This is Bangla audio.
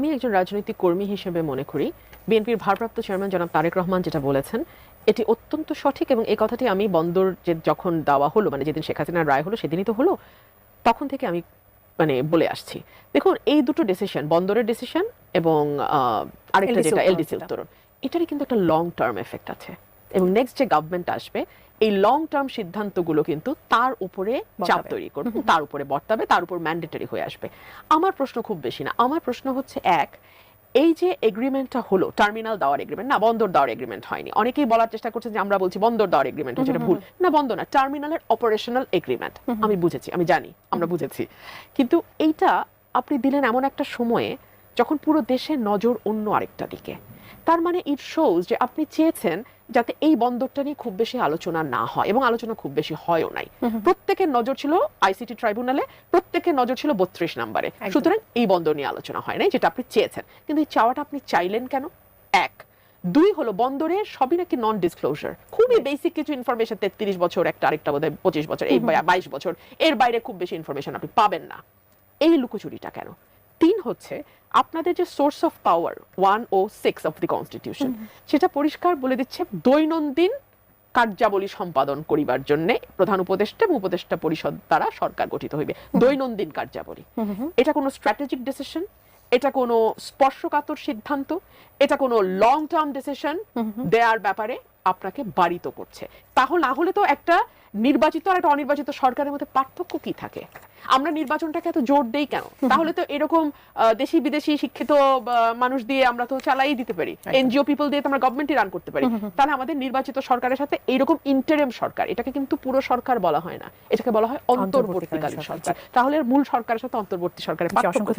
আমি একজন রাজনৈতিক কর্মী হিসেবে মনে করি বিএনপির ভারপ্রাপ্ত চেয়ারম্যান জনাব তারেক রহমান যেটা বলেছেন এটি অত্যন্ত সঠিক, এবং এই কথাটি আমি বন্দর যে যখন দেওয়া হলো, মানে যেদিন শেখ হাসিনার রায় হলো সেদিনই তো হলো, তখন থেকে আমি বলে আসছি। দেখুন, এই দুটো ডিসিশন, বন্দরের ডিসিশন এবং আরেকটা যেটা এলডিসি উত্তরণ, এটারই কিন্তু একটা লং টার্ম এফেক্ট আছে, এবং নেক্সট যে গভর্নমেন্ট আসবে এই লং টার্ম সিদ্ধান্তগুলো কিন্তু তার উপরে চাপ তৈরি করবে, তার উপরে বর্তাবে, তার উপর ম্যান্ডেটরি হয়ে আসবে। আমার প্রশ্ন খুব বেশি না, আমার প্রশ্ন হচ্ছে এই যে এগ্রিমেন্টটা হলো, টার্মিনাল দেওয়ার এগ্রিমেন্ট না, বন্দর দেওয়ার এগ্রিমেন্ট হয়নি। অনেকেই বলার চেষ্টা করছে যে আমরা বলছি বন্দর দেওয়ার এগ্রিমেন্ট হচ্ছে, এটা ভুল। না, বন্দর না, টার্মিনালের অপারেশনাল এগ্রিমেন্ট। আমি বুঝেছি, আমি জানি, আমরা বুঝেছি, কিন্তু এইটা আপনি দিলেন এমন একটা সময়ে যখন পুরো দেশের নজর অন্য আরেকটা দিকে। তার মানে ইট শোজ যে আপনি চেয়েছেন যাতে এই বন্দরটা নিয়ে খুব বেশি আলোচনা না হয়, এবং আলোচনা খুব বেশি হয়ও নাই। প্রত্যেকের নজর ছিল আইসিটি ট্রাইব্যুনালে, প্রত্যেকের নজর ছিল 32 নম্বরে, সুতরাং এই বন্দর নিয়ে আলোচনা হয় নাই, যেটা আপনি চেয়েছেন। কিন্তু এই চাওয়াটা আপনি চাইলেন কেন? এক। দুই হলো, বন্দরের সবই নাকি নন ডিসক্লোজার, খুবই বেসিক কিছু ইনফরমেশন, 33 বছর একটা, আরেকটা বোধহয় 25 বছর, এই 22 বছর, এর বাইরে খুব বেশি ইনফরমেশন আপনি পাবেন না। এই লুকোচুরিটা কেন? তিন হচ্ছে, আপনাদের যে source of power 106 of the constitution, সেটা পরিষ্কার বলে দিচ্ছে দৈনন্দিন কার্যাবলী সম্পাদন করিবার জন্য প্রধান উপদেষ্টা এবং উপদেষ্টা পরিষদ দ্বারা সরকার গঠিত হইবে। দৈনন্দিন কার্যাবলী, এটা কোনো স্ট্র্যাটেজিক ডিসিশন, এটা কোনো স্পর্শকাতর সিদ্ধান্ত, এটা কোনো লং টার্ম ডিসিশন দেওয়ার ব্যাপারে আপনাকে বাড়িত করছে। তাহলে না হলে তো একটা নির্বাচিত আর একটা অনির্বাচিত সরকারের মধ্যে পার্থক্য কি থাকে? আমরা নির্বাচনটাকে এত জোর দেই কেন? তাহলে তো এরকম দেশি বিদেশি শিক্ষিত মানুষ দিয়ে আমরা তো চালাই দিতে পারি, এনজিও পিপল দিয়ে তো আমরা গভর্নমেন্টই রান করতে পারি। তাহলে আমাদের নির্বাচিত সরকারের সাথে এইরকম ইন্টারিম সরকার, এটাকে কিন্তু পুরো সরকার বলা হয় না, এটাকে বলা হয় অন্তর্বর্তীকালীন সরকার। তাহলে মূল সরকারের সাথে অন্তর্বর্তী সরকারের পার্থক্য।